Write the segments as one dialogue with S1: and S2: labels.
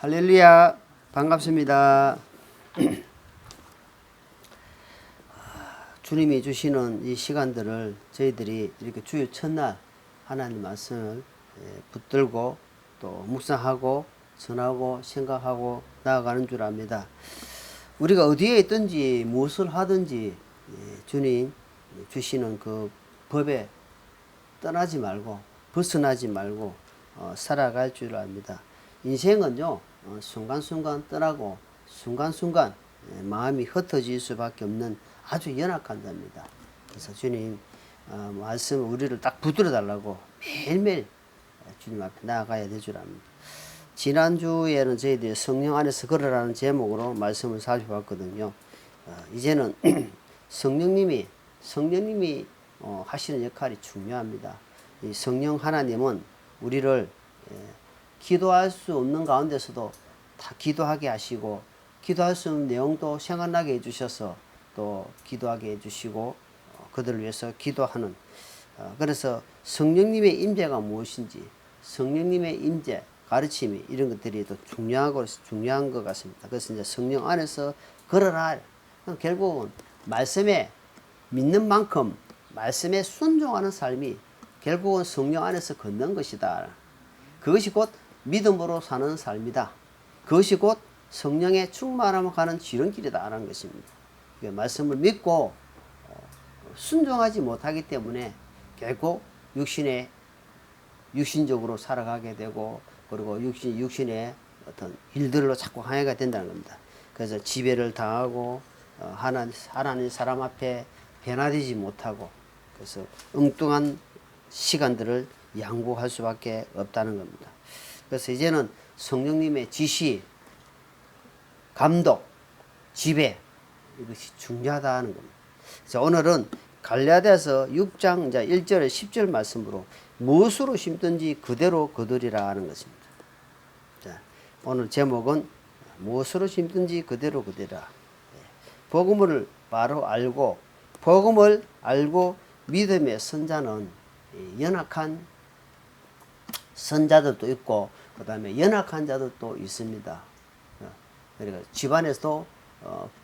S1: 할렐루야, 반갑습니다. 주님이 주시는 이 시간들을 저희들이 이렇게 주일 첫날 하나님 말씀을 붙들고 또 묵상하고 전하고 생각하고 나아가는 줄 압니다. 우리가 어디에 있든지 무엇을 하든지 주님 주시는 그 법에 떠나지 말고 벗어나지 말고 살아갈 줄 압니다. 인생은요 순간순간 떠나고 순간순간 마음이 흩어질 수밖에 없는 아주 연약한 자입니다. 그래서 주님 말씀 우리를 딱 붙들어 달라고 매일매일 주님 앞에 나아가야 될 줄 압니다. 지난주에는 저희들이 성령 안에서 걸으라는 제목으로 말씀을 살펴봤거든요. 이제는 성령님이 하시는 역할이 중요합니다. 이 성령 하나님은 우리를 기도할 수 없는 가운데서도 다 기도하게 하시고 기도할 수 없는 내용도 생각나게 해주셔서 또 기도하게 해주시고 그들을 위해서 기도하는 그래서 성령님의 임재가 무엇인지 성령님의 임재 가르침이 이런 것들이 더 중요한 것 같습니다. 그래서 이제 성령 안에서 걸어라. 결국은 말씀에 믿는 만큼 말씀에 순종하는 삶이 결국은 성령 안에서 걷는 것이다. 그것이 곧 믿음으로 사는 삶이다. 그것이 곧 성령의 충만함을 가는 지름길이다 라는 것입니다. 말씀을 믿고 순종하지 못하기 때문에 결국 육신적으로 살아가게 되고 그리고 육신의 어떤 일들로 자꾸 항해가 된다는 겁니다. 그래서 지배를 당하고 하나님 사람 앞에 변화되지 못하고 그래서 엉뚱한 시간들을 양보할 수밖에 없다는 겁니다. 그래서 이제는 성령님의 지시, 감독, 지배 이것이 중요하다는 겁니다. 그래서 오늘은 갈라디아서 6장 1절에 10절 말씀으로 무엇으로 심든지 그대로 거두리라 하는 것입니다. 자, 오늘 제목은 무엇으로 심든지 그대로 거두리라. 복음을 바로 알고 복음을 알고 믿음의 선자는 연약한 선자들도 있고 그 다음에 연약한 자들도 있습니다. 그러니까 집안에서도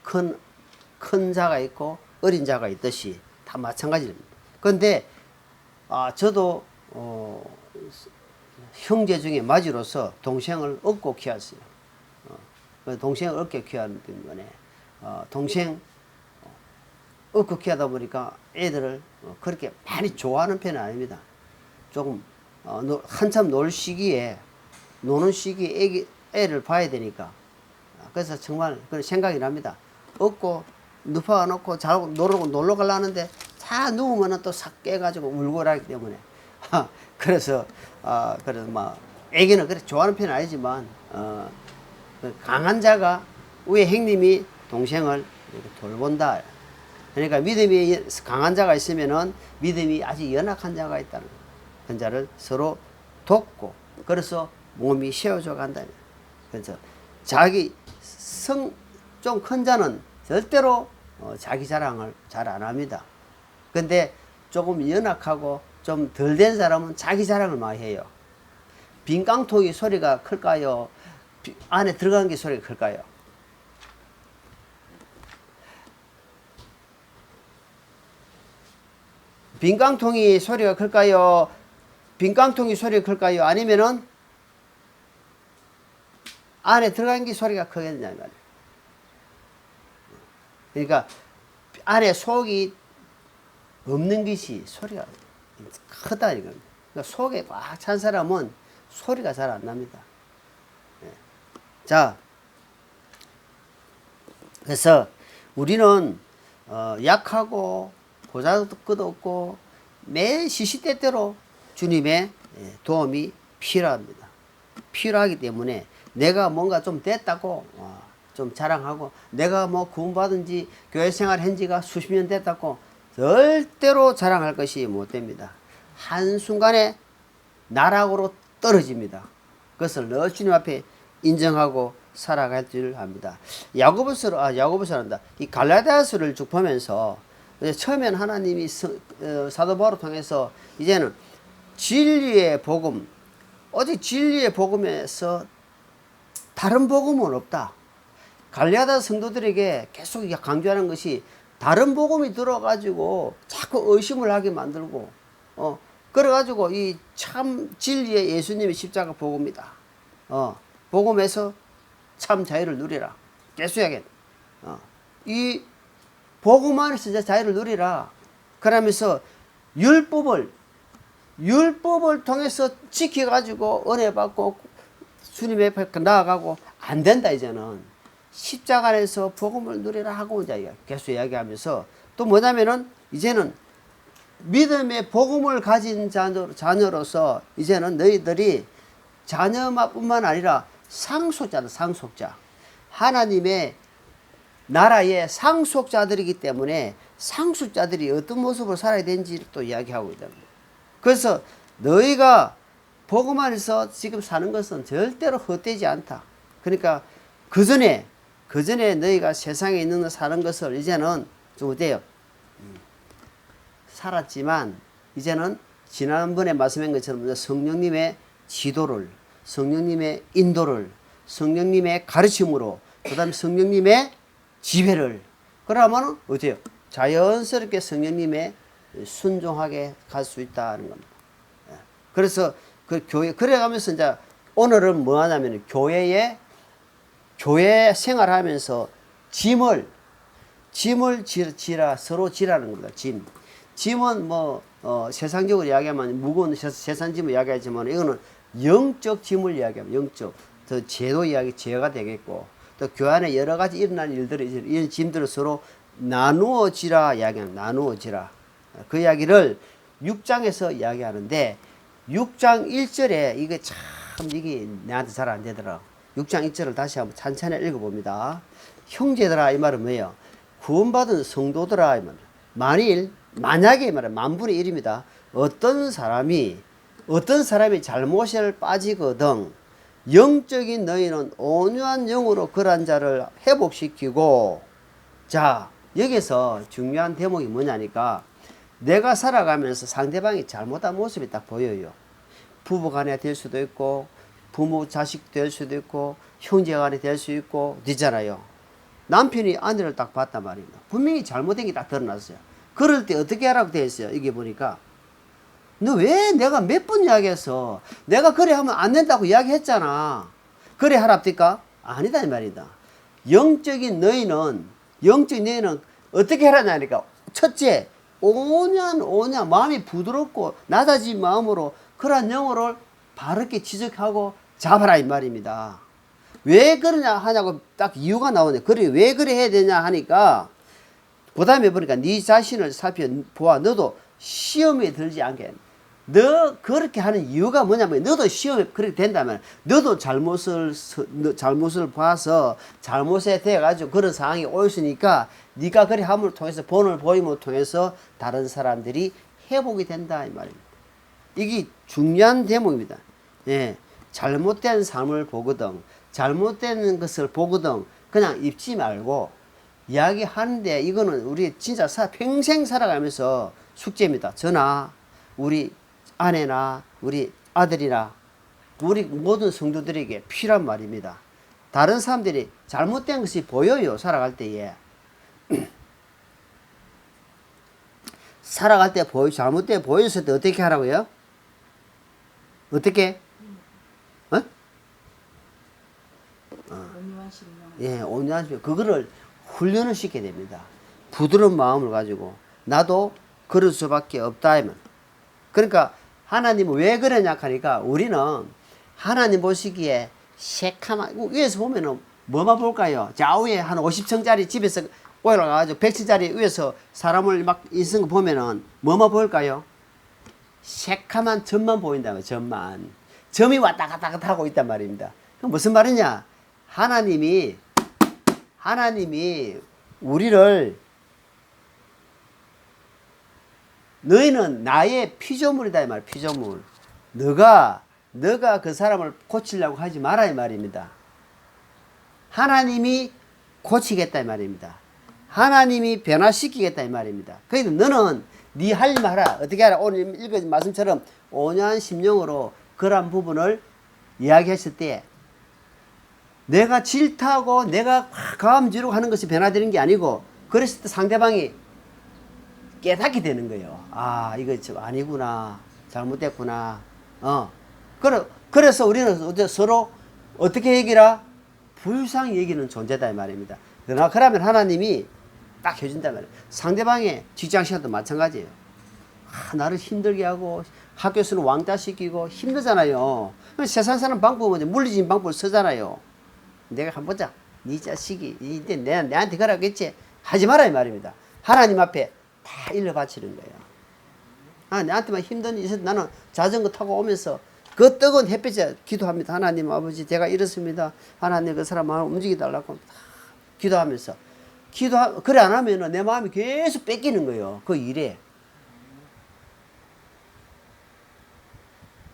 S1: 큰 자가 있고 어린 자가 있듯이 다 마찬가지입니다. 그런데 저도 형제 중에 맞이로서 동생을 얻고 키웠어요. 동생을 얻게 키우는 때문에 동생 얻고 키우다 보니까 애들을 그렇게 많이 좋아하는 편은 아닙니다. 조금 한참 노는 시기에 애를 봐야 되니까 그래서 정말 그런 생각이 납니다. 얻고 눕혀 놓고 자고 놀러 가려는데 다 누우면은 또 싹 깨가지고 울고 하기 때문에 그래서 막 애기는 그렇게 좋아하는 편은 아니지만 강한 자가 위에 형님이 동생을 이렇게 돌본다. 그러니까 믿음이 강한 자가 있으면은 믿음이 아주 연약한 자가 있다는 거예요. 그 자를 서로 돕고 그래서 몸이 세워져 간다. 그래서 자기 좀 큰 자는 절대로 자기 자랑을 잘 안 합니다. 근데 조금 연약하고 좀 덜 된 사람은 자기 자랑을 많이 해요. 빈 깡통이 소리가 클까요? 안에 들어간 게 소리가 클까요? 빈 깡통이 소리가 클까요? 빈 깡통이 소리가 클까요? 아니면은 안에 들어간 게 소리가 크겠냐 말이에요. 그러니까 안에 속이 없는 것이 소리가 크다 이겁니다. 그러니까 속에 꽉 찬 사람은 소리가 잘 안 납니다. 자, 그래서 우리는 약하고 보잘것도 없고 매 시시때때로 주님의 도움이 필요합니다. 필요하기 때문에 내가 뭔가 좀 됐다고 좀 자랑하고 내가 뭐 구원받은 지 교회 생활 한 지가 수십 년 됐다고 절대로 자랑할 것이 못 됩니다. 한순간에 나락으로 떨어집니다. 그것을 늘 주님 앞에 인정하고 살아갈 줄 압니다. 야고보서란다. 이 갈라디아서를 쭉 보면서 처음엔 하나님이 사도 바울을 통해서 이제는 진리의 복음 오직 진리의 복음에서 다른 복음은 없다. 갈라디아 성도들에게 계속 강조하는 것이 다른 복음이 들어가지고 자꾸 의심을 하게 만들고, 그래가지고 이 참 진리의 예수님의 십자가 복음이다. 복음에서 참 자유를 누리라. 계속 이야기해. 이 복음 안에서 이제 자유를 누리라. 그러면서 율법을 통해서 지켜가지고 은혜 받고 주님 앞에 나아가고 안 된다. 이제는 십자가 안에서 복음을 누리라 하고 이제 계속 이야기하면서 또 뭐냐면은 이제는 믿음의 복음을 가진 자녀로서 이제는 너희들이 자녀뿐만 아니라 상속자다. 상속자. 하나님의 나라의 상속자들이기 때문에 상속자들이 어떤 모습으로 살아야 되는지 또 이야기하고 있다. 그래서 너희가 복음 안에서 지금 사는 것은 절대로 헛되지 않다. 그러니까 그 전에 너희가 세상에 있는 거 사는 것을 이제는 좀 어때요? 살았지만 이제는 지난번에 말씀한 것처럼 성령님의 지도를, 성령님의 인도를, 성령님의 가르침으로, 그 다음에 성령님의 지배를, 그러면 어때요? 자연스럽게 성령님의 순종하게 갈 수 있다는 겁니다. 그래서 그 교회, 그래가면서 이제 오늘은 뭐 하냐면 교회 생활하면서 짐을 지라, 서로 지라는 겁니다. 짐은 뭐, 세상적으로 이야기하면 무거운 세상짐을 이야기하지만 이거는 영적 짐을 이야기하면 영적. 더 제도 이야기, 제어가 되겠고 또 교회 안에 여러 가지 일어나는 일들을, 이런 짐들을 서로 나누어지라 이야기하는, 나누어지라. 그 이야기를 6장에서 이야기하는데 6장 1절에 이게 참 이게 내한테 잘 안 되더라. 6장 1절을 다시 한번 찬찬히 읽어봅니다. 형제들아 이 말은 뭐예요? 구원받은 성도들아 이 말은 만약에 이 말은 만분의 1입니다. 어떤 사람이 잘못을 빠지거든 영적인 너희는 온유한 영으로 그런 자를 회복시키고, 자 여기서 중요한 대목이 뭐냐니까 내가 살아가면서 상대방이 잘못한 모습이 딱 보여요. 부부간에 될 수도 있고 부모 자식 될 수도 있고 형제간에 될 수 있고 되잖아요. 남편이 아내를 딱 봤단 말입니다. 분명히 잘못된 게 딱 드러났어요. 그럴 때 어떻게 하라고 되어 있어요. 이게 보니까 너 왜 내가 몇 번 이야기했어. 내가 그래 하면 안 된다고 이야기했잖아. 그래 하랍니까? 아니다 이 말이다. 영적인 너희는 어떻게 하라냐니까 첫째 온유한 마음이 부드럽고 낮아진 마음으로 그러한 영어를 바르게 지적하고 잡아라 이 말입니다. 왜 그러냐 하냐고 딱 이유가 나오네. 그래 왜 그래 해야 되냐 하니까 그 다음에 보니까 네 자신을 살펴보아 너도 시험에 들지 않게. 너 그렇게 하는 이유가 뭐냐면 너도 시험에 그렇게 된다면 너도 잘못을 봐서 잘못에 대해 가지고 그런 상황이 오였으니까 네가 그래 함을 통해서 본을 보임을 통해서 다른 사람들이 회복이 된다 이 말입니다. 이게 중요한 대목입니다. 예, 잘못된 삶을 보거든 잘못된 것을 보거든 그냥 입지 말고 이야기하는데 이거는 우리 진짜 평생 살아가면서 숙제입니다. 저나 우리 아내나 우리 아들이나 우리 모든 성도들에게 필요한 말입니다. 다른 사람들이 잘못된 것이 보여요. 살아갈 때에 잘못된 보였을 때 어떻게 하라고요? 어떻게?
S2: 온유한 심령.
S1: 예, 온유한 심령. 그거를 훈련을 시켜야 됩니다. 부드러운 마음을 가지고 나도 그럴 수밖에 없다 하면. 그러니까 하나님은 왜 그러냐 하니까 우리는 하나님 보시기에 새카만 위에서 보면은 뭐만 볼까요? 좌우에 한 50층짜리 집에서 올라가가지고 100층짜리 위에서 사람을 막 있는 거 보면은 뭐만 보일까요? 새카만 점만 보인다고요. 점이 왔다 갔다 하고 있단 말입니다. 그럼 무슨 말이냐? 하나님이 우리를 너희는 나의 피조물이다 이 말. 피조물. 너가 그 사람을 고치려고 하지 마라 이 말입니다. 하나님이 고치겠다 이 말입니다. 하나님이 변화시키겠다 이 말입니다. 그러니까 너는 네 할 일 하라. 어떻게 하라. 오늘 읽은 말씀처럼 온유한 심령으로 그러한 부분을 이야기했을 때 내가 질타하고 내가 가음 지르고 하는 것이 변화되는 게 아니고, 그랬을 때 상대방이 깨닫게 되는 거예요. 아, 이거 좀 아니구나. 잘못됐구나. 그래서 우리는 서로 어떻게 얘기라? 불쌍히 얘기는 존재다 이 말입니다. 그러면 하나님이 딱 해준단 말이에요. 상대방의 직장 시간도 마찬가지예요. 나를 힘들게 하고 학교에서는 왕따시키고 힘들잖아요. 세상 사는 방법은 물리적인 방법을 쓰잖아요. 내가 한번 보자. 네 자식이 이제 내한테 그러겠지. 하지 마라 이 말입니다. 하나님 앞에 다 일러 바치는 거예요. 내한테만 힘든 일이 있어도 나는 자전거 타고 오면서 그 뜨거운 햇빛에 기도합니다. 하나님 아버지 제가 이렇습니다. 하나님 그 사람 마음을 움직여달라고 기도하면서 그래 안 하면은 내 마음이 계속 뺏기는 거예요. 그 일에.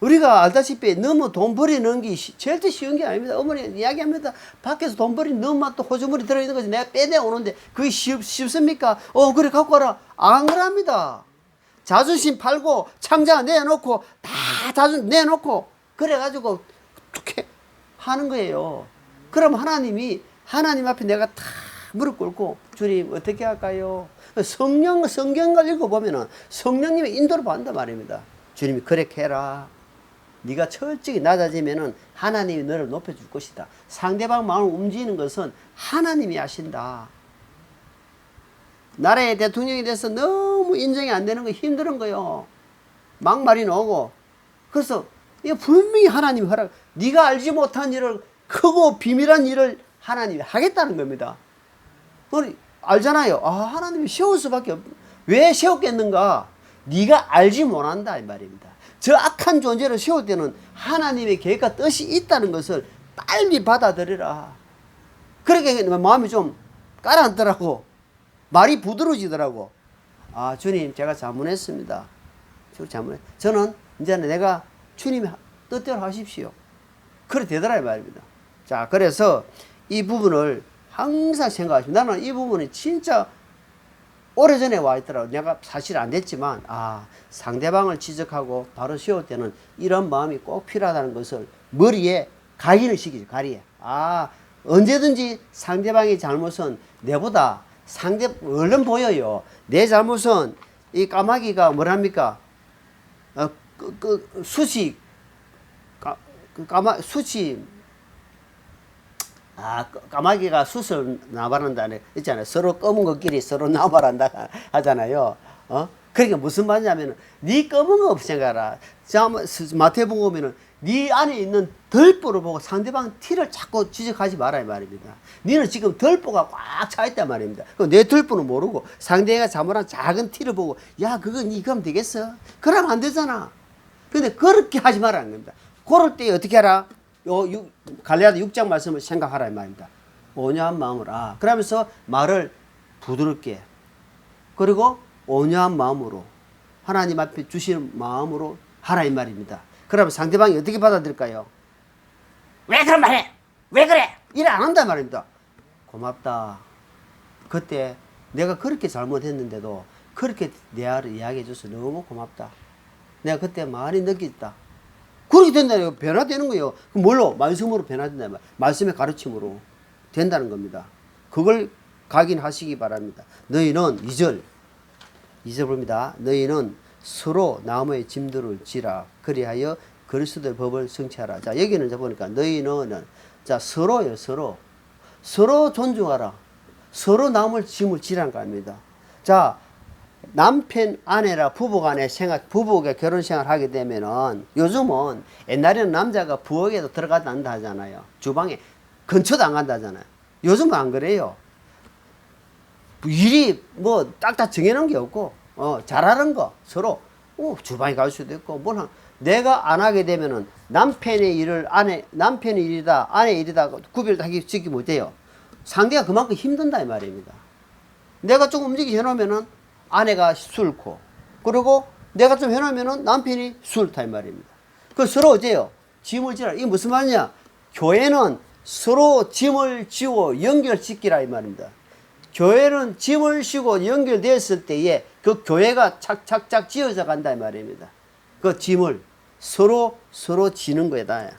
S1: 우리가 알다시피 너무 돈 버리는 게 절대 쉬운 게 아닙니다. 어머니 이야기합니다. 밖에서 돈 버리는 너무 막 또 호주머니 들어있는 거지 내가 빼내 오는데 그게 쉽습니까? 그래 갖고 와라. 안 그럽니다. 자존심 팔고 창자 내놓고 다 자존심 내놓고 그래가지고 어떻게 하는 거예요. 그럼 하나님 앞에 내가 다 무릎 꿇고 주님 어떻게 할까요? 성경을 읽어보면은 성령님의 인도를 받는단 말입니다. 주님이 그렇게 해라. 네가 철저히 낮아지면은 하나님이 너를 높여줄 것이다. 상대방 마음을 움직이는 것은 하나님이 하신다. 나라의 대통령이 돼서 너무 인정이 안 되는 거 힘든 거요. 막말이 나오고. 그래서 이거 분명히 하나님이 허락. 네가 알지 못한 일을 크고 비밀한 일을 하나님이 하겠다는 겁니다. 우리 알잖아요. 하나님이 세울 수밖에 없. 왜 세웠겠는가? 네가 알지 못한다 이 말입니다. 저 악한 존재를 세울 때는 하나님의 계획과 뜻이 있다는 것을 빨리 받아들여라. 그러니까 마음이 좀 가라앉더라고. 말이 부드러워지더라고. 주님 제가 잘못했습니다. 저는 이제 내가 주님의 뜻대로 하십시오. 그래 되더라 이 말입니다. 자, 그래서 이 부분을 항상 생각하십니다. 나는 이 부분이 진짜 오래전에 와 있더라고. 내가 사실 안 됐지만 상대방을 지적하고 바로 세울 때는 이런 마음이 꼭 필요하다는 것을 머리에 각인을 시키죠. 가리에. 언제든지 상대방의 잘못은 내보다 얼른 보여요. 내 잘못은 이 까마귀가 뭐랍니까? 까마귀가 숯을 나발한다 있잖아요. 서로 검은 것끼리 서로 나발한다 하잖아요. 그러니까 무슨 말이냐면 네 검은 거 생각하라. 마태복음 보면은 네 안에 있는 덜보를 보고 상대방 티를 자꾸 지적하지 마라 이 말입니다. 너는 지금 덜보가 꽉 차 있단 말입니다. 내 덜보는 모르고 상대가 잘못한 작은 티를 보고 야 그거 니 그럼 되겠어? 그러면 안 되잖아. 근데 그렇게 하지 말라는 겁니다. 그럴 때 어떻게 하라? 갈라디아 6장 말씀을 생각하라 이 말입니다. 온유한 마음으로. 그러면서 말을 부드럽게 그리고 온유한 마음으로 하나님 앞에 주시는 마음으로 하라 이 말입니다. 그러면 상대방이 어떻게 받아들일까요? 왜 그런 말해? 왜 그래? 이래 안 한단 말입니다. 고맙다. 그때 내가 그렇게 잘못했는데도 그렇게 대화를 이야기해줘서 너무 고맙다. 내가 그때 많이 느꼈다. 그렇게 된다니까 변화되는 거예요. 그럼 뭘로? 말씀으로 변화된다. 말씀의 가르침으로 된다는 겁니다. 그걸 각인하시기 바랍니다. 너희는 2절 봅니다. 너희는 서로 나무의 짐들을 지라 그리하여 그리스도의 법을 성취하라. 자 여기는 보니까 너희는 자 서로요 서로 존중하라. 서로 나무의 짐을 지라는 거 아닙니다. 자 남편 아내라 부부간의 부부가 결혼 생활 하게 되면은 요즘은 옛날에는 남자가 부엌에도 들어가지 않는다 하잖아요. 주방에 근처도 안 간다 하잖아요. 요즘은 안 그래요. 일이 뭐 딱딱 정해놓은 게 없고 잘하는 거 서로 주방에 갈 수도 있고 내가 안 하게 되면은 남편의 일이다 아내의 일이다 구별하기 지키 못해요. 상대가 그만큼 힘든다 이 말입니다. 내가 조금 움직이게 해놓으면은 아내가 술고 그리고 내가 좀 해놓으면은 남편이 술타 이 말입니다. 그 서로 어째요? 짐을 지라. 이게 무슨 말이냐? 교회는 서로 짐을 지고 연결시키라 이 말입니다. 교회는 짐을 지고 연결되었을 때에 그 교회가 착착착 지어져 간다 이 말입니다. 그 짐을 서로 지는 거다.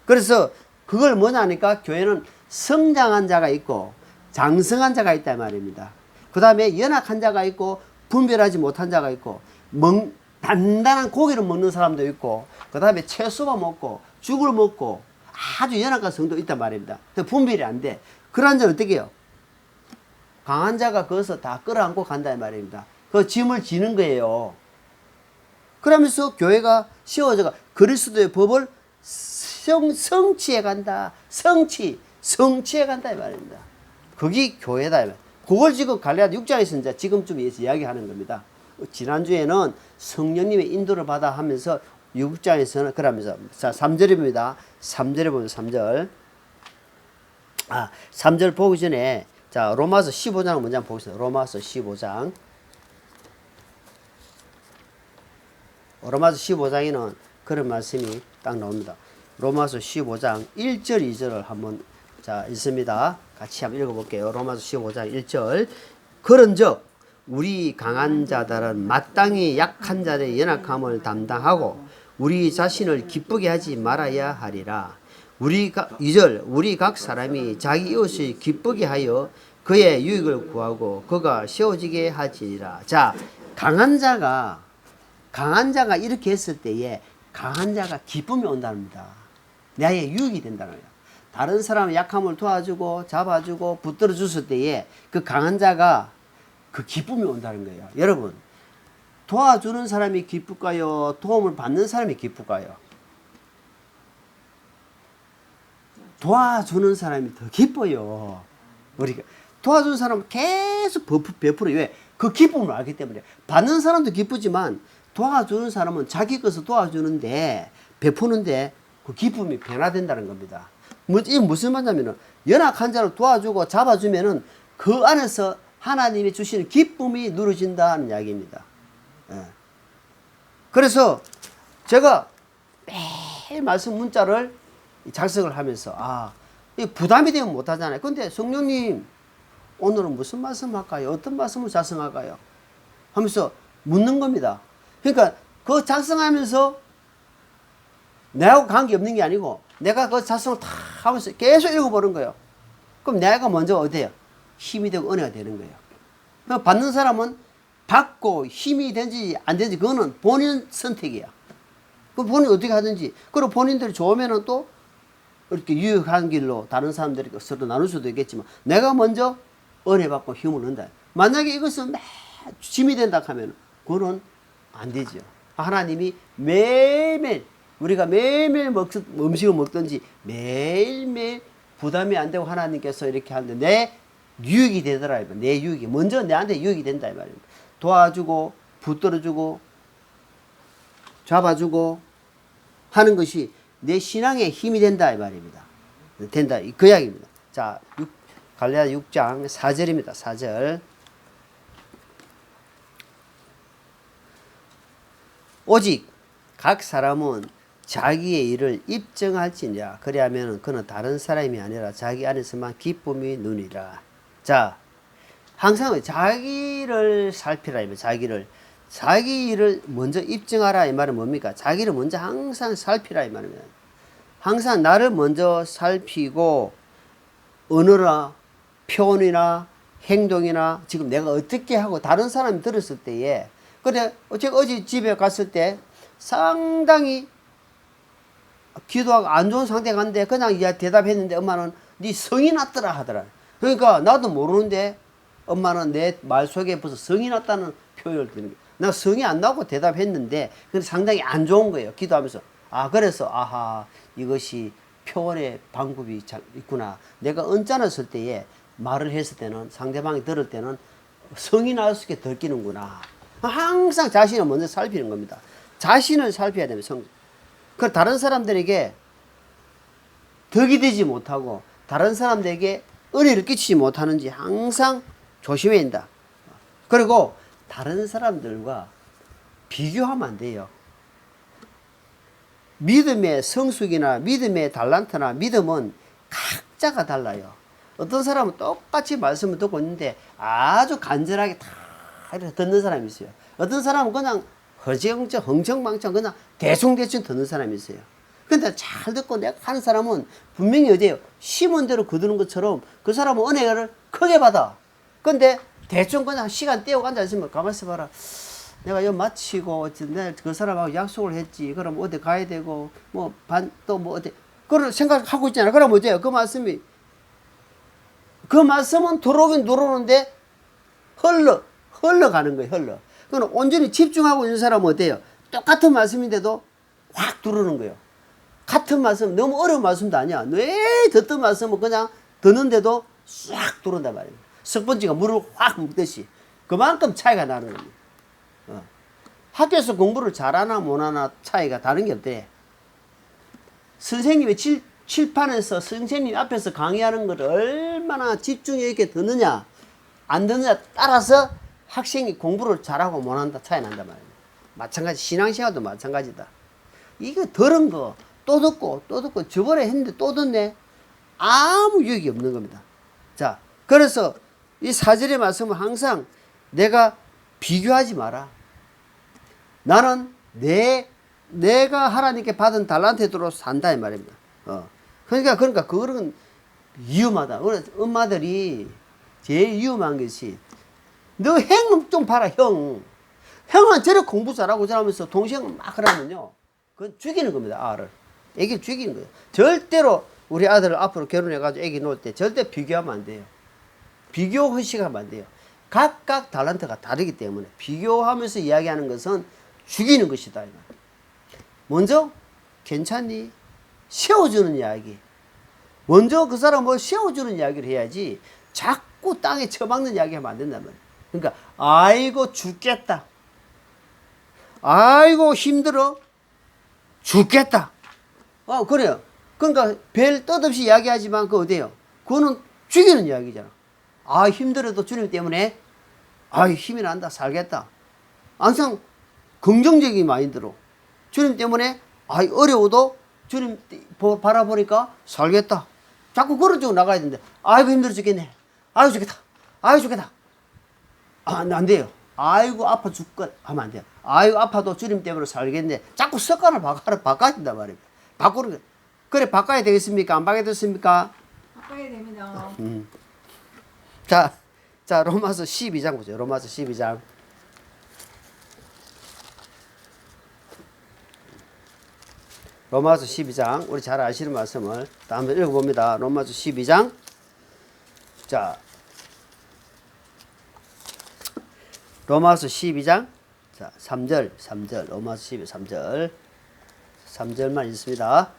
S1: 그래서 그걸 뭐냐 하니까 교회는 성장한 자가 있고 장성한 자가 있다 말입니다. 그 다음에 연약한 자가 있고 분별하지 못한 자가 있고 단단한 고기를 먹는 사람도 있고 그 다음에 채소만 먹고 죽을 먹고 아주 연약한 성도 있단 말입니다. 분별이 안 돼. 그런 자는 어떻게 해요? 강한 자가 거기서 다 끌어안고 간다 말입니다. 그 짐을 지는 거예요. 그러면서 교회가 세워져가 그리스도의 법을 성취해 간다. 성취해 간다 이 말입니다. 그게 교회다. 그걸 지금 갈라디아 6장에서 이제 지금쯤 이야기하는 겁니다. 지난주에는 성령님의 인도를 받아 하면서 6장에서는 그러면서 자 3절입니다. 3절에 보면 3절. 3절 보기 전에 자 로마서 15장을 먼저 보겠습니다. 로마서 15장. 로마서 15장에는 그런 말씀이 딱 나옵니다. 로마서 15장 1절 2절을 한번 자 있습니다. 같이 한번 읽어볼게요. 로마서 15장 1절. 그런즉 우리 강한 자들은 마땅히 약한 자들의 연약함을 담당하고 우리 자신을 기쁘게 하지 말아야 하리라. 2절 우리 각 사람이 자기 이웃을 기쁘게 하여 그의 유익을 구하고 그가 세워지게 하지라. 자 강한 자가 이렇게 했을 때에 강한 자가 기쁨이 온답니다. 나의 유익이 된다는 거예요. 다른 사람의 약함을 도와주고 잡아주고 붙들어 줬을 때에 그 강한 자가 그 기쁨이 온다는 거예요. 여러분 도와주는 사람이 기쁠까요? 도움을 받는 사람이 기쁠까요? 도와주는 사람이 더 기뻐요. 우리가 도와주는 사람은 계속 베풀어요. 왜? 그 기쁨을 알기 때문에. 받는 사람도 기쁘지만 도와주는 사람은 자기 것을 도와주는데 베푸는데 그 기쁨이 변화된다는 겁니다. 이게 무슨 말이냐면은 연약한 자를 도와주고 잡아주면은 그 안에서 하나님이 주시는 기쁨이 누려진다는 이야기입니다. 예. 그래서 제가 매일 말씀 문자를 작성을 하면서 부담이 되면 못하잖아요. 근데 성령님 오늘은 무슨 말씀 할까요? 어떤 말씀을 작성할까요? 하면서 묻는 겁니다. 그러니까 그 작성하면서 내하고 관계없는 게 아니고 내가 그 작성을 다 하면서 계속 읽어보는 거예요. 그럼 내가 먼저 어때요? 힘이 되고 은혜가 되는 거예요. 받는 사람은 받고 힘이 되는지 안 되는지 그거는 본인 선택이야. 그 본인 어떻게 하든지. 그리고 본인들이 좋으면은 또 이렇게 유익한 길로 다른 사람들이 서로 나눌 수도 있겠지만 내가 먼저 은혜 받고 힘을 얻는다. 만약에 이것은 짐이 된다 하면 그거는 안 되죠. 하나님이 매일매일 우리가 매일매일 음식을 먹든지 매일매일 부담이 안 되고 하나님께서 이렇게 하는데 내 유익이 되더라. 내 유익이 먼저 내한테 유익이 된다 이 말입니다. 도와주고 붙들어주고 잡아주고 하는 것이 내 신앙에 힘이 된다 이 말입니다. 된다 그 이야기입니다. 자 갈라디아 6장 4절입니다. 4절. 오직 각 사람은 자기의 일을 입증할지니라. 그리하면 그는 다른 사람이 아니라 자기 안에서만 기쁨이 누니라. 자, 항상 자기를 살피라. 자기 일을 먼저 입증하라. 이 말은 뭡니까? 자기를 먼저 항상 살피라. 이 말입니다. 항상 나를 먼저 살피고 언어나 표현이나 행동이나 지금 내가 어떻게 하고 다른 사람이 들었을 때에 그래 제가 어제 집에 갔을 때 상당히 기도하고 안 좋은 상태가 갔는데 그냥 대답했는데 엄마는 네 성이 났더라 하더라. 그러니까 나도 모르는데 엄마는 내 말 속에 벌써 성이 났다는 표현을 드는 거예요. 나 성이 안 나고 대답했는데 근데 상당히 안 좋은 거예요. 기도하면서 그래서 아하 이것이 표현의 방법이 있구나. 내가 언짢았을 때에 말을 했을 때는 상대방이 들을 때는 성이 날 수 있게 들키는구나. 항상 자신을 먼저 살피는 겁니다. 자신을 살펴야 됩니다. 그 다른 사람들에게 덕이 되지 못하고 다른 사람들에게 은혜를 끼치지 못하는지 항상 조심해야 된다. 그리고 다른 사람들과 비교하면 안 돼요. 믿음의 성숙이나 믿음의 달란트나 믿음은 각자가 달라요. 어떤 사람은 똑같이 말씀을 듣고 있는데 아주 간절하게 다 듣는 사람이 있어요. 어떤 사람은 그냥 흥청망청 그냥 대충 듣는 사람이 있어요. 근데 잘 듣고 내가 하는 사람은 분명히 어디에요? 심은 대로 거두는 것처럼 그 사람은 은혜를 크게 받아. 근데 대충 그냥 시간 떼고 앉아있으면 가만히 있어봐라. 내가 여 마치고 내일 그 사람하고 약속을 했지. 그럼 어디 가야 되고 뭐 또 뭐 어디 그런 생각하고 있잖아. 그럼 어때요? 그 말씀은 들어오긴 들어오는데 흘러가는 거예요. 그럼 온전히 집중하고 있는 사람은 어때요? 똑같은 말씀인데도 확 들어오는 거예요. 같은 말씀, 너무 어려운 말씀도 아니야. 왜 듣던 말씀은 그냥 듣는데도 싹 들어온단 말이에요. 스펀지가 물을 확 묻듯이. 그만큼 차이가 나는 겁니다. 학교에서 공부를 잘하나 못하나 차이가 다른 게 없대. 선생님이 칠판에서 선생님 앞에서 강의하는 걸 얼마나 집중력 있게 듣느냐 안 듣느냐 따라서 학생이 공부를 잘하고 못한다 차이 난단 말이에요. 마찬가지 신앙생활도 마찬가지다. 이거 들은 거 또 듣고 저번에 했는데 또 듣네. 아무 유익이 없는 겁니다. 자, 그래서 이 4절의 말씀은 항상 내가 비교하지 마라. 나는 내가 하나님께 받은 달란트대로 산다 이 말입니다. 그러니까 그거는 위험하다. 엄마들이 제일 위험한 것이 너 형 좀 봐라 형. 형은 저렇게 공부 잘하고 잘하면서 동생은 막 그러면요. 그건 죽이는 겁니다. 애기를 죽이는 거예요. 절대로 우리 아들을 앞으로 결혼해가지고 애기 놓을 때 절대 비교하면 안 돼요. 비교 의식하면 안 돼요. 각각 달란트가 다르기 때문에 비교하면서 이야기하는 것은 죽이는 것이다. 먼저 괜찮니? 세워주는 이야기. 먼저 그 사람을 세워주는 이야기를 해야지 자꾸 땅에 처박는 이야기 하면 안 된단 말이에요. 그러니까 아이고 죽겠다. 아이고 힘들어. 죽겠다. 그래요. 그러니까 별 뜻없이 이야기하지만 그거 어때요? 그거는 죽이는 이야기잖아. 힘들어도 주님 때문에 힘이 난다. 살겠다. 항상 긍정적인 마인드로 주님 때문에 어려워도 주님 바라보니까 살겠다. 자꾸 그런 쪽으로 나가야 되는데 아이고 힘들어 죽겠네. 아이고 죽겠다. 아이고 죽겠다. 안 돼요. 아이고 아파 죽겠 하면 안 돼요. 아이고 아파도 주님 때문에 살겠네. 자꾸 습관을 바꿔야 된단 말입니다. 바꾸는 거. 그래 바꿔야 되겠습니까? 안 바꿔야 되겠습니까?
S2: 바꿔야 됩니다.
S1: 자 로마서 12장 보죠. 로마서 12장. 로마서 12장 우리 잘 아시는 말씀을 한번 읽어봅니다. 로마서 12장. 자 로마서 12장 자 3절 로마서 12 3절만 읽습니다.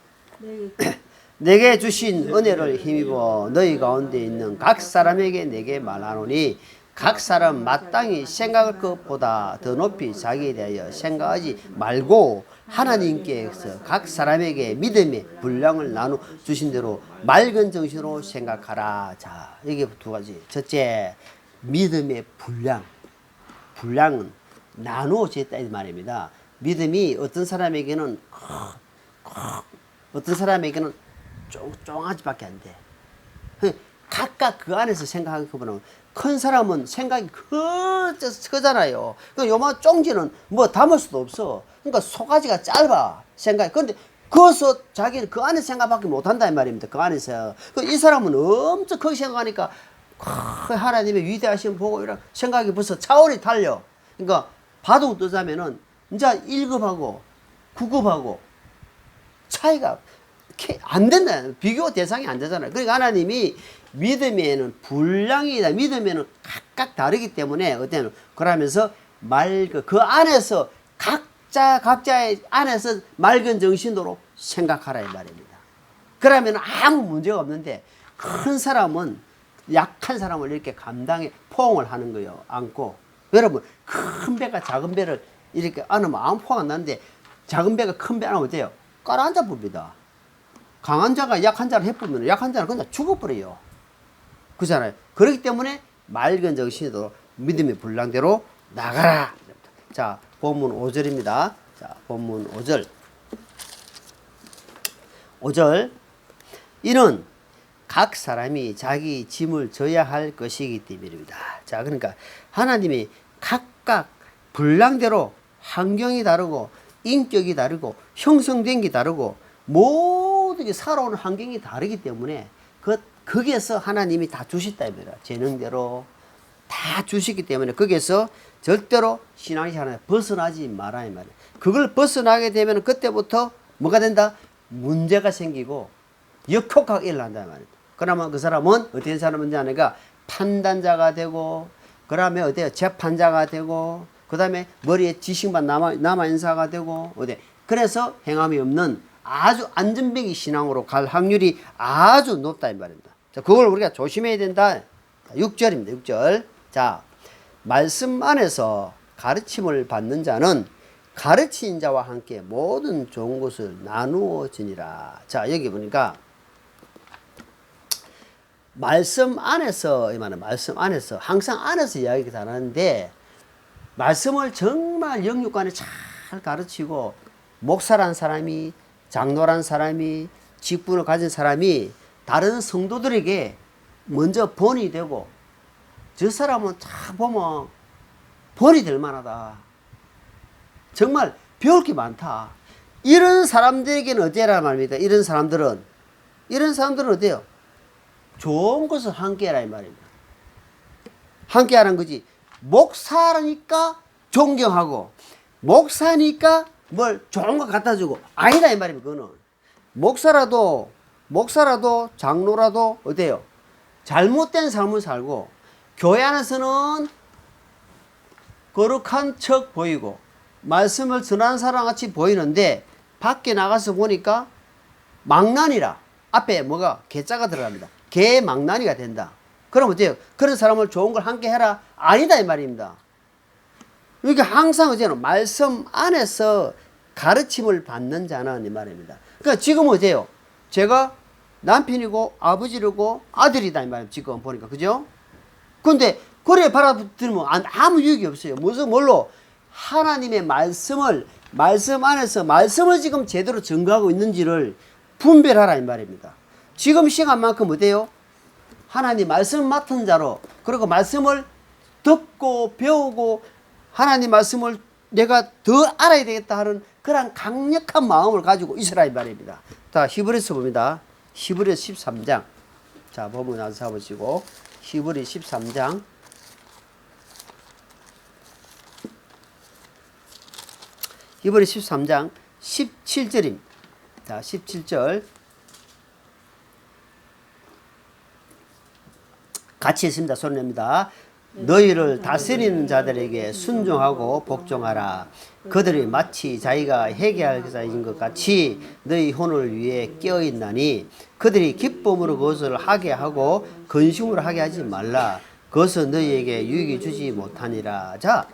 S1: 내게 주신 은혜를 힘입어 너희 가운데 있는 각 사람에게 내게 말하노니 각 사람 마땅히 생각할 것보다 더 높이 자기에 대하여 생각하지 말고 하나님께서 각 사람에게 믿음의 분량을 나누 주신 대로 맑은 정신으로 생각하라. 자, 이게 두 가지. 첫째, 믿음의 분량은 나누어졌다 이 말입니다. 믿음이 어떤 사람에게는 어떤 사람에게는 쫑쫑하지밖에 안 돼. 각각 그 안에서 생각하는 것보다는 큰 사람은 생각이 크잖아요. 요만 쫑지는 뭐 담을 수도 없어. 그러니까 소가지가 짧아 생각이. 그런데 그것서 자기는 그 안에 생각밖에 못한다 이 말입니다. 그 안에서. 이 사람은 엄청 크게 생각하니까 하나님의 위대하심 보고 이런 생각이 벌써 차원이 달려. 그러니까 바둑 뜨자면은 이제 1급하고 9급하고 차이가 안 된다. 비교 대상이 안 되잖아요. 그러니까 하나님이 믿음에는 분량이다. 믿음에는 각각 다르기 때문에 어때요? 그러면서 그 안에서 각자의 안에서 맑은 정신으로 생각하라 이 말입니다. 그러면 아무 문제가 없는데 큰 사람은 약한 사람을 이렇게 포옹을 하는 거예요. 안고. 여러분 큰 배가 작은 배를 이렇게 안으면 아무 포옹 안 나는데 작은 배가 큰 배 안으면 어때요? 깔아앉아 봅니다. 강한 자가 약한 자를 해보면 약한 자는 그냥 죽어버려요. 그렇잖아요. 그렇기 때문에 맑은 정신으로 믿음의 분량대로 나가라. 자, 본문 5절입니다. 자, 본문 5절. 5절. 이는 각 사람이 자기 짐을 져야 할 것이기 때문입니다. 자, 그러니까 하나님이 각각 분량대로 환경이 다르고 인격이 다르고 형성된 게 다르고 모든 게 살아오는 환경이 다르기 때문에 거기에서 하나님이 다 주셨다 이거라. 재능대로 다 주시기 때문에 거기에서 절대로 신앙생활에 벗어나지 마라 이 말이에요. 그걸 벗어나게 되면 그때부터 뭐가 된다? 문제가 생기고 역효과가 일어난다 말이에요. 그러면 그 사람은 어떤 사람인지 아니까 판단자가 되고, 그 다음에 어때요? 재판자가 되고, 그 다음에 머리에 지식만 남아 인사가 되고, 어때? 그래서 행함이 없는 아주 안전뱅이 신앙으로 갈 확률이 아주 높다 이 말입니다. 자, 그걸 우리가 조심해야 된다. 6절입니다. 6절. 자, 말씀 안에서 가르침을 받는 자는 가르친 자와 함께 모든 좋은 것을 나누어지니라. 자, 여기 보니까 말씀 안에서, 이 말은 말씀 안에서, 항상 안에서 이야기가 다르는데, 말씀을 정말 영육간에 잘 가르치고, 목사란 사람이, 장로란 사람이, 직분을 가진 사람이 다른 성도들에게 먼저 본이 되고, 저 사람은 딱 보면 본이 될 만하다. 정말 배울 게 많다. 이런 사람들에게는 어때라 말입니다. 이런 사람들은 어때요? 좋은 것을 함께 하라 이 말입니다. 함께 하라는 거지. 목사라니까 존경하고, 목사니까 뭘 좋은 거 갖다 주고, 아니다 이 말입니다. 그거는 목사라도 장로라도 어때요? 잘못된 삶을 살고, 교회 안에서는 거룩한 척 보이고 말씀을 전하는 사람 같이 보이는데, 밖에 나가서 보니까 망나니라. 앞에 뭐가 개자가 들어갑니다. 개망나니가 된다. 그럼 어때요? 그런 사람을 좋은 걸 함께 해라? 아니다 이 말입니다. 이게 항상 어때요? 말씀 안에서 가르침을 받는 자는 이 말입니다. 그러니까 지금 어때요? 제가 남편이고 아버지고 아들이다 이 말입니다. 지금 보니까 그죠? 근데 그래 바라들면 아무 유익이 없어요. 뭘로? 하나님의 말씀을, 말씀 안에서 말씀을 지금 제대로 증거하고 있는지를 분별하라 이 말입니다. 지금 시간만큼 어때요? 하나님 말씀 맡은 자로, 그리고 말씀을 듣고 배우고 하나님 말씀을 내가 더 알아야 되겠다 하는 그런 강력한 마음을 가지고 있으라 이 말입니다. 자, 히브리서 봅니다. 히브리서 13장. 자, 보면 나서 보시고 히브리 13장. 히브리 13장 17절입니다. 자, 17절. 같이 있습니다. 손 냅니다. 너희를 다스리는 자들에게 순종하고 복종하라. 그들이 마치 자기가 회개할 자인 것 같이 너희 혼을 위해 깨어있나니 그들이 기쁨으로 그것을 하게 하고 근심으로 하게 하지 말라. 그것은 너희에게 유익이 주지 못하니라. 자,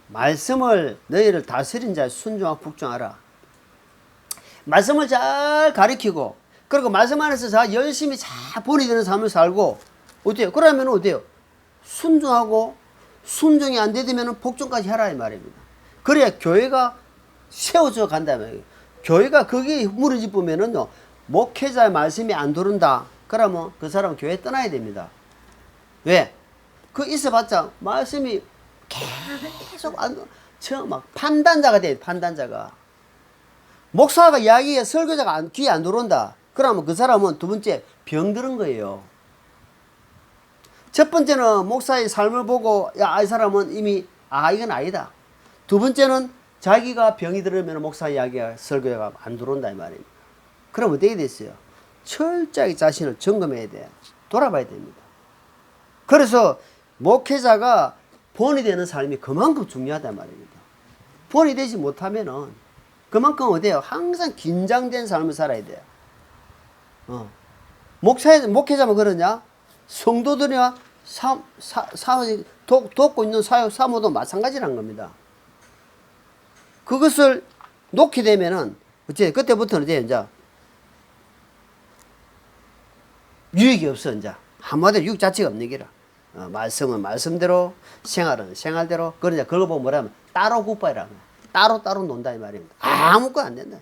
S1: 말씀을 너희를 다스린 자에 순종하고 복종하라. 말씀을 잘 가르치고, 그리고 말씀 안에서 잘 열심히 잘 본이 되는 삶을 살고, 어때요? 그러면 어때요? 순종하고, 순종이 안 되면 복종까지 하라 이 말입니다. 그래야 교회가 세워져 간다 말이에요. 교회가 거기에 무너지면은요, 목회자의 말씀이 안 들어온다. 그러면 그 사람은 교회 떠나야 됩니다. 왜? 그 있어봤자 말씀이 계속 막 판단자가 돼. 판단자가. 목사가 이야기에 설교자가 귀에 안 들어온다. 그러면 그 사람은 두 번째 병들은 거예요. 첫 번째는 목사의 삶을 보고 야, 이 사람은 이미 이건 아니다. 두 번째는 자기가 병이 들으면 목사 이야기가 설교가 안 들어온다 이 말입니다. 그럼 어떻게 됐어요? 철저하게 자신을 점검해야 돼. 돌아봐야 됩니다. 그래서 목회자가 본이 되는 삶이 그만큼 중요하단 말입니다. 본이 되지 못하면은 그만큼 어때요? 항상 긴장된 삶을 살아야 돼요. 목회자만 그러냐? 성도들이나 돕고 있는 사모도 마찬가지라는 겁니다. 그것을 놓게 되면은 어째 그때부터는 이제 유익이 없어. 이제 한마디로 유익 자체가 없는 기라. 말씀은 말씀대로, 생활은 생활대로. 그러자 그거 보면 뭐라면 따로 굿바이라는 거야. 따로 논다 이 말입니다. 아무것도 안 된다.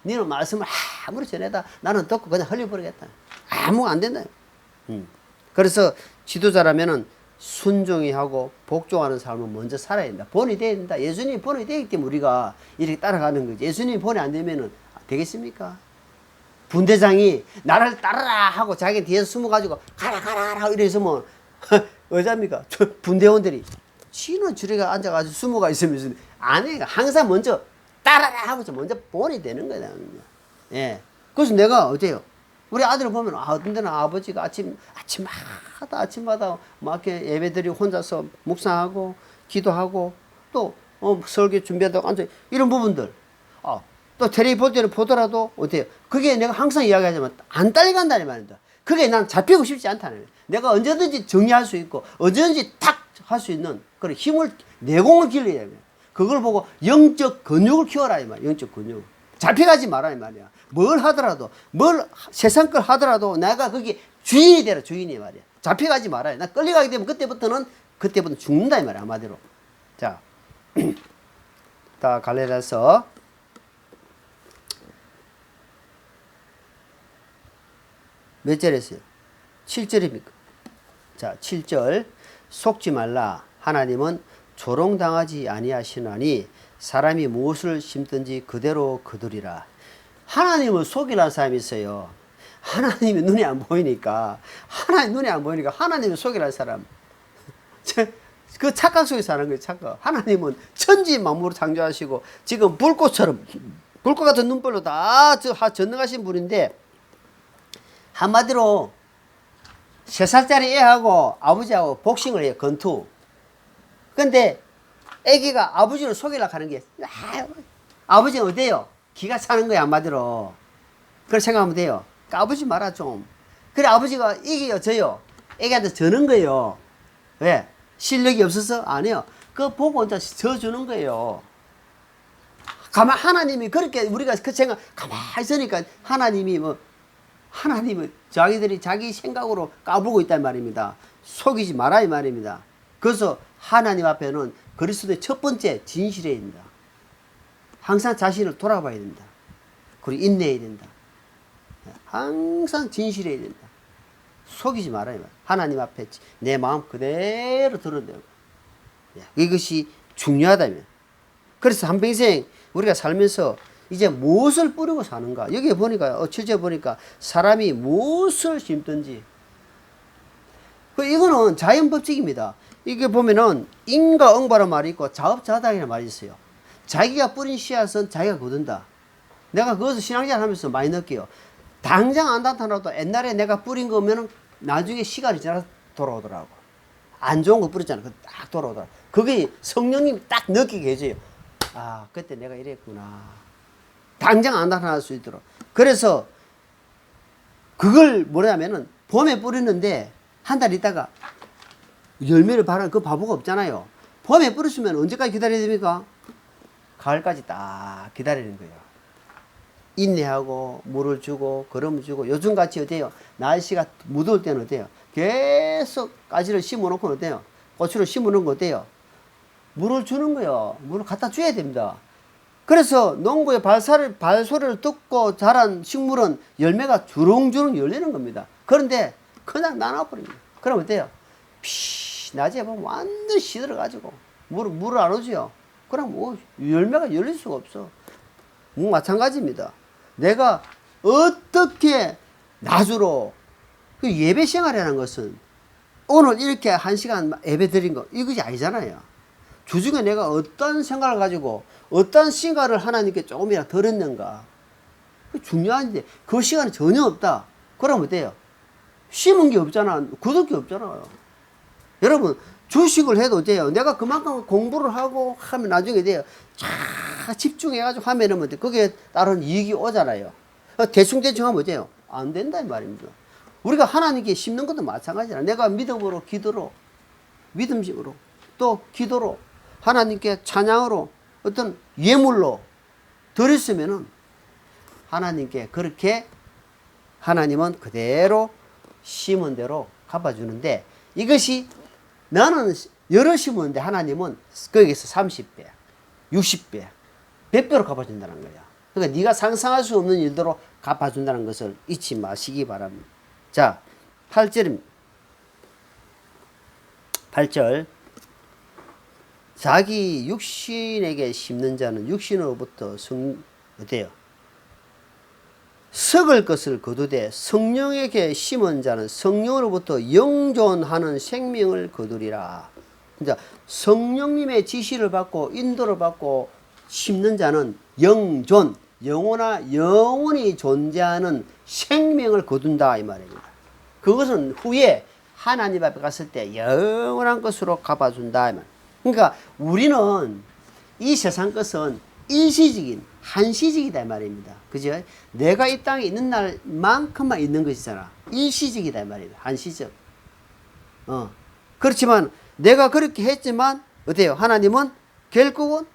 S1: 너는 말씀을 아무리 전해다 나는 듣고 그냥 흘려버리겠다. 아무것도 안 된다. 그래서 지도자라면은 순종히 하고 복종하는 삶을 먼저 살아야 된다. 본이 돼야 된다. 예수님이 본이 되기 때문에 우리가 이렇게 따라가는 거지. 예수님이 본이 안 되면은 되겠습니까? 분대장이 나를 따르라 하고 자기 뒤에서 숨어가지고 가라 가라 가라 이래서면 어zab니까? 분대원들이 지는 저리가 앉아가지고 숨어가 있으면서 안 해. 항상 먼저 따라라 하고서 먼저 본이 되는 거다. 예. 그래서 내가 어때요? 우리 아들을 보면 어떤 데는 아버지가 아침마다 막 이렇게 예배드리고 혼자서 묵상하고 기도하고 또 설교 준비한다고 앉아 이런 부분들. 또 텔레비 볼 때는 보더라도 어때요? 그게 내가 항상 이야기하지만 안 딸려간다는 말입니다. 그게 난 잡히고 싶지 않다는 거예요. 내가 언제든지 정리할 수 있고 언제든지 탁 할 수 있는 그런 힘을 내공을 길러야 돼요. 그걸 보고 영적 근육을 키워라 이 말이야. 영적 근육. 잡혀가지 마라 이 말이야. 뭘 하더라도 뭘 세상 걸 하더라도 내가 거기 주인이 되라 주인이 말이야. 잡혀가지 말아요. 나 끌려가게 되면 그때부터 죽는다 이 말이야. 한마디로. 자, 다 갈라디아서 몇 절이었어요? 7절입니까? 자, 7절. 속지 말라. 하나님은 조롱당하지 아니하시나니 사람이 무엇을 심든지 그대로 거두리라. 하나님을 속이라는 사람이 있어요. 하나님이 눈에 안 보이니까 하나님을 속이라는 사람. 그 착각 속에 사는 거예요. 착각. 하나님은 천지 만물을 창조하시고 지금 불꽃처럼 불꽃 같은 눈벌로 다 전능하신 분인데 한마디로 3살짜리 애하고 아버지하고 복싱을 해요. 권투. 근데 애기가 아버지를 속이려고 하는 게 아버지는 어때요? 기가 차는 거야 한마디로. 그렇게 생각하면 돼요. 까부지 마라 좀. 그래 아버지가 이겨요 져요? 애기한테 져는 거예요. 왜? 실력이 없어서? 아니요. 그거 보고 이제 져주는 거예요. 하나님이 그렇게 우리가 그 생각 가만히 있으니까 하나님은 자기들이 자기 생각으로 까불고 있단 말입니다. 속이지 마라 이 말입니다. 그래서 하나님 앞에는 그리스도의 첫 번째 진실해야 된다. 항상 자신을 돌아봐야 된다. 그리고 인내해야 된다. 항상 진실해야 된다. 속이지 말아야 된다. 하나님 앞에 내 마음 그대로 드러내고 이것이 중요하다면. 그래서 한평생 우리가 살면서 이제 무엇을 뿌리고 사는가. 여기 보니까 7절 보니까 사람이 무엇을 심든지 이거는 자연법칙입니다. 이게 보면은 인과 응바라는 말이 있고 자업자득이라는 말이 있어요. 자기가 뿌린 씨앗은 자기가 거둔다. 내가 그것을 신앙생활 하면서 많이 느껴요. 당장 안 나타나도 옛날에 내가 뿌린 거면은 나중에 시간이 지나서 돌아오더라고. 안 좋은 거 뿌렸잖아. 딱 돌아오더라고. 그게 성령님이 딱 느끼게 해줘요. 아, 그때 내가 이랬구나. 당장 안 나타날 수 있도록. 그래서 그걸 뭐냐면은 봄에 뿌리는데 한 달 있다가 열매를 발하는 그 바보가 없잖아요. 봄에 뿌렸으면 언제까지 기다려야 됩니까? 가을까지 딱 기다리는 거예요. 인내하고 물을 주고 거름을 주고 요즘같이 어때요? 날씨가 무더울 때는 어때요? 계속 가지를 심어놓고 어때요? 고추를 심어놓은 거 어때요? 물을 주는 거예요. 물을 갖다 줘야 됩니다. 그래서 농부의 발소리를 듣고 자란 식물은 열매가 주렁주렁 열리는 겁니다. 그런데 그냥 나눠버립니다. 그럼 어때요? 낮에 보면 완전 시들어가지고 물을 안 오지요. 그럼 뭐 열매가 열릴 수가 없어. 마찬가지입니다. 내가 어떻게 낮으로 그 예배 생활이라는 것은 오늘 이렇게 1시간 예배 드린 거 이것이 아니잖아요. 주중에 내가 어떤 생각을 가지고 어떤 시간을 하나님께 조금이라도 들었는가. 중요한데 그 시간이 전혀 없다. 그러면 어때요? 심은 게 없잖아. 굳을 게 없잖아요. 여러분 주식을 해도 돼요. 내가 그만큼 공부를 하고 하면 나중에 돼요. 쫙 집중해가지고 하면은 뭐 거기에 따른 이익이 오잖아요. 대충대충 하면 돼요. 안 된다 이 말입니다. 우리가 하나님께 심는 것도 마찬가지라. 내가 믿음으로 기도로 믿음식으로 또 기도로 하나님께 찬양으로 어떤 예물로 드렸으면은 하나님께 그렇게 하나님은 그대로 심은 대로 갚아주는데 이것이 나는 여러 심었는데 하나님은 거기에서 30배, 60배, 100배로 갚아준다는 거야. 그러니까 네가 상상할 수 없는 일대로 갚아준다는 것을 잊지 마시기 바랍니다. 자, 8절입니다. 8절. 자기 육신에게 심는 자는 육신으로부터 어때요? 썩을 것을 거두되 성령에게 심은 자는 성령으로부터 영존하는 생명을 거두리라. 그러니까 성령님의 지시를 받고 인도를 받고 심는 자는 영존, 영원히 존재하는 생명을 거둔다 이 말입니다. 그것은 후에 하나님 앞에 갔을 때 영원한 것으로 갚아준다 이 말. 그러니까 우리는 이 세상 것은 일시적인 한시적이다 이 말입니다. 그죠? 내가 이 땅에 있는 날만큼만 있는 것이잖아. 일시적이다 이 말입니다. 한시적. 그렇지만 내가 그렇게 했지만 어때요? 하나님은 결국은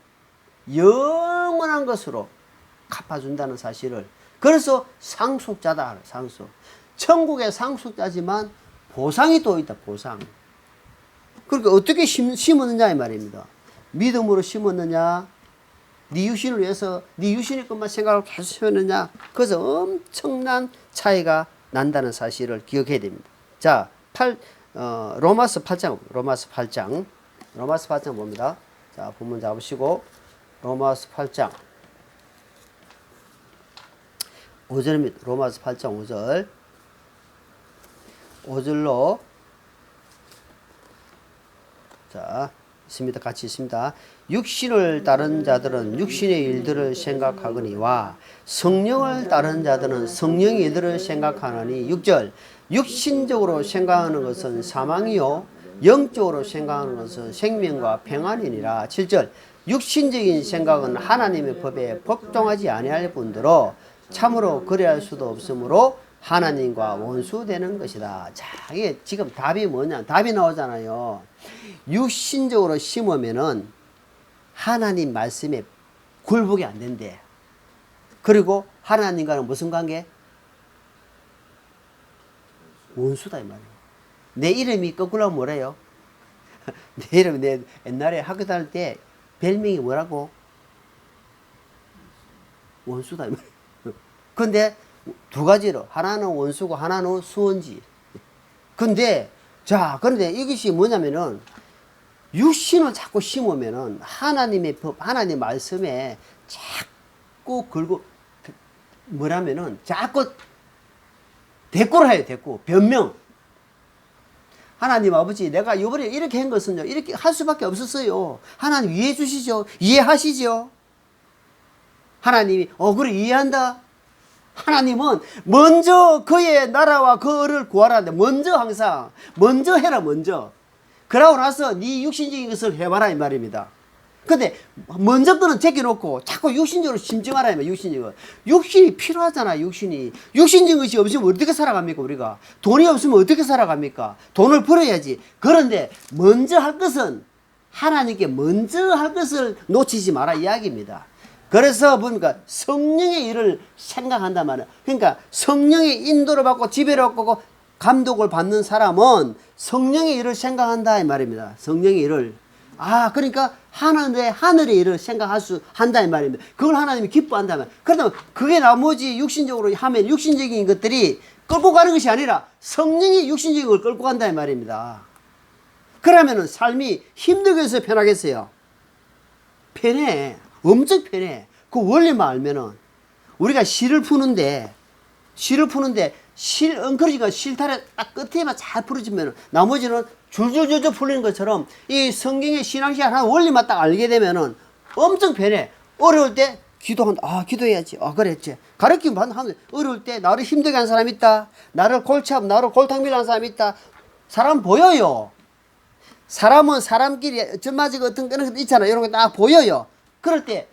S1: 영원한 것으로 갚아준다는 사실을. 그래서 상속자다. 상속. 천국의 상속자지만 보상이 또 있다. 보상. 그러니까 어떻게 심었느냐 이 말입니다. 믿음으로 심었느냐, 네 유신을 위해서 네 유신의 것만 생각하고 계속 심었느냐. 그래서 엄청난 차이가 난다는 사실을 기억해야 됩니다. 자, 로마서 8장 봅니다. 자, 본문 잡으시고 로마서 8장 5절입니다. 로마서 8장 5절. 5절로 자, 있습니다. 같이 있습니다. 육신을 따른 자들은 육신의 일들을 생각하거니와 성령을 따른 자들은 성령의 일들을 생각하느니. 6절. 육신적으로 생각하는 것은 사망이요 영적으로 생각하는 것은 생명과 평안이니라. 7절. 육신적인 생각은 하나님의 법에 복종하지 아니할 뿐더러 참으로 그리할 수도 없으므로 하나님과 원수되는 것이다. 자, 이게 지금 답이 뭐냐? 답이 나오잖아요. 육신적으로 심으면은 하나님 말씀에 굴복이 안 된대. 그리고 하나님과는 무슨 관계? 원수다 이 말이에요. 내 이름이 거꾸로 하면 뭐래요? 내 이름, 내 옛날에 학교 다닐 때 별명이 뭐라고? 원수다 이 말이에요. 근데 두 가지로, 하나는 원수고 하나는 수원지. 근데 그런데 이것이 뭐냐면은 육신을 자꾸 심으면은 하나님의 법, 하나님 말씀에 자꾸 걸고 뭐라면은 자꾸 대꾸를 해요. 대꾸, 변명. 하나님 아버지, 내가 이번에 이렇게 한 것은요, 이렇게 할 수밖에 없었어요. 하나님 이해해 주시죠. 이해하시죠. 하나님이 그래 이해한다. 하나님은 먼저 그의 나라와 그를 구하라는데 먼저 해라. 그러고 나서 네 육신적인 것을 해봐라 이 말입니다. 근데 먼저 거는 제껴놓고 자꾸 육신적으로 심증하라 이 말이에요. 육신이 필요하잖아. 육신적인 것이 없으면 어떻게 살아갑니까? 우리가 돈이 없으면 어떻게 살아갑니까? 돈을 벌어야지. 그런데 먼저 할 것은 하나님께 먼저 할 것을 놓치지 마라 이야기입니다. 그래서 보니까 성령의 일을 생각한단 말이야. 그러니까 성령의 인도를 받고 지배를 받고 감독을 받는 사람은 성령의 일을 생각한다 이 말입니다. 성령의 일을. 그러니까 하늘의 일을 한다 이 말입니다. 그걸 하나님이 기뻐한다면. 그러면 그게 나머지 육신적으로 하면 육신적인 것들이 끌고 가는 것이 아니라 성령이 육신적인 걸 끌고 간다 이 말입니다. 그러면은 삶이 힘들겠어요? 편하겠어요? 편해. 엄청 편해. 그 원리만 알면은 우리가 실을 푸는데 엉클어지가 실타래 딱 끝에만 잘 풀어지면 나머지는 줄줄줄줄 풀리는 것처럼 이 성경의 신앙시간 한 원리만 딱 알게 되면은 엄청 편해. 어려울 때 기도한다. 기도해야지. 그랬지. 가르치면 하면 어려울 때 나를 힘들게 한 사람 있다. 나를 나를 골탕 밀한 사람 있다. 사람 보여요. 사람은 사람끼리 전마지가 어떤 거는 있잖아. 이런 거 딱 보여요. 그럴 때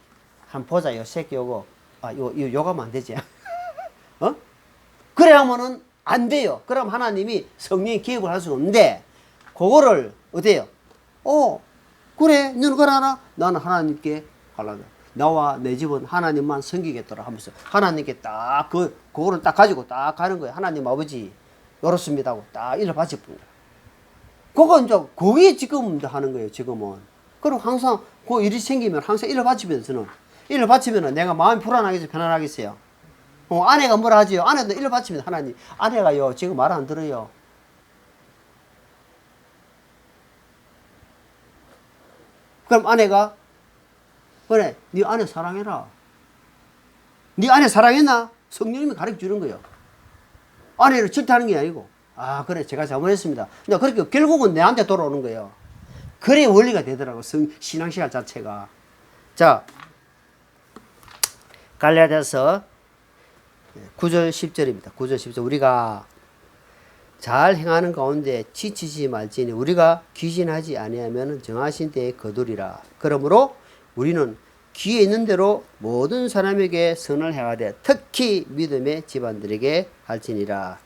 S1: 한번 보자. 요 새끼 요거 요가면 안 되지. 그래 하면은 안 돼요. 그럼 하나님이 성령이 개입을 할 수가 없는데 그거를 어때요? 그래 너는 그러나 나는 하나님께 하려고. 나와 내 집은 하나님만 섬기겠더라 하면서 하나님께 딱 그거를 딱 가지고 딱 가는 거예요. 하나님 아버지 요렇습니다 하고 딱 일을 바쳐본 거예요. 그거 이제 그게 지금 하는 거예요. 지금은. 그럼 항상 그 일이 생기면 항상 일을 바치면은 내가 마음이 불안하겠어요? 편안하겠어요? 아내가 뭐라 하지요? 아내도 일을 바치면 하나님, 아내가요 지금 말 안 들어요. 그럼 아내가 그래, 네 아내 사랑해라. 네 아내 사랑했나? 성령님이 가르쳐 주는 거예요. 아내를 질타하는 게 아니고, 아 그래 제가 잘못했습니다. 근데 그렇게 결국은 내한테 돌아오는 거예요. 그래 원리가 되더라고 신앙생활 자체가. 자, 갈라디아서 9절 10절입니다. 9절 10절 우리가 잘 행하는 가운데 지치지 말지니 우리가 귀신하지 아니하면 정하신 때에 거두리라. 그러므로 우리는 귀에 있는 대로 모든 사람에게 선을 행하되 특히 믿음의 집안들에게 할지니라.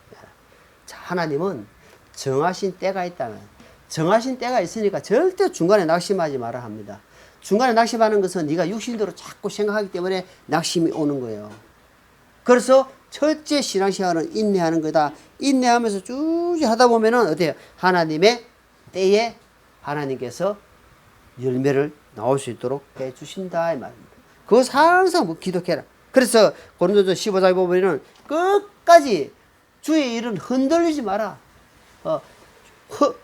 S1: 자, 하나님은 정하신 때가 있다면 정하신 때가 있으니까 절대 중간에 낙심하지 말아 합니다. 중간에 낙심하는 것은 네가 육신대로 자꾸 생각하기 때문에 낙심이 오는 거예요. 그래서 첫째 신앙생활은 인내하는 거다. 인내하면서 쭉 하다 보면은 어때요? 하나님의 때에 하나님께서 열매를 나올 수 있도록 해 주신다 이 말입니다. 그것을 항상 뭐 기도해라. 그래서 고린도서 15장에 보면은 끝까지 주의 일은 흔들리지 마라.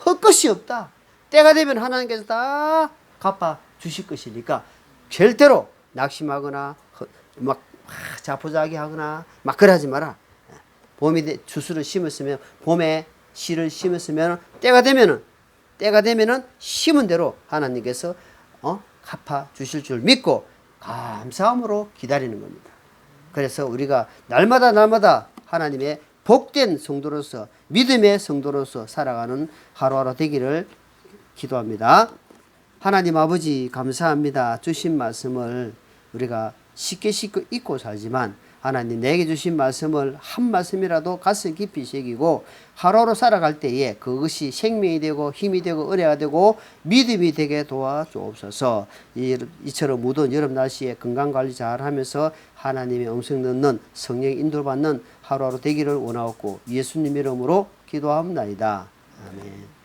S1: 헛것이 없다. 때가 되면 하나님께서 다 갚아 주실 것이니까 절대로 낙심하거나 막 자포자기 하거나 막 그러지 마라. 봄이 주스를 심었으면 봄에 씨를 심었으면 때가 되면은 심은 대로 하나님께서 갚아 주실 줄 믿고 감사함으로 기다리는 겁니다. 그래서 우리가 날마다 하나님의 복된 성도로서 믿음의 성도로서 살아가는 하루하루 되기를 기도합니다. 하나님 아버지 감사합니다. 주신 말씀을 우리가 쉽게 잊고 살지만 하나님 내게 주신 말씀을 한 말씀이라도 가슴 깊이 새기고 하루하루 살아갈 때에 그것이 생명이 되고 힘이 되고 은혜가 되고 믿음이 되게 도와주옵소서. 이처럼 무더운 여름 날씨에 건강관리 잘하면서 하나님의 음성 듣는 성령 인도받는 하루하루 되기를 원하옵고 예수님 이름으로 기도합니다. 아멘.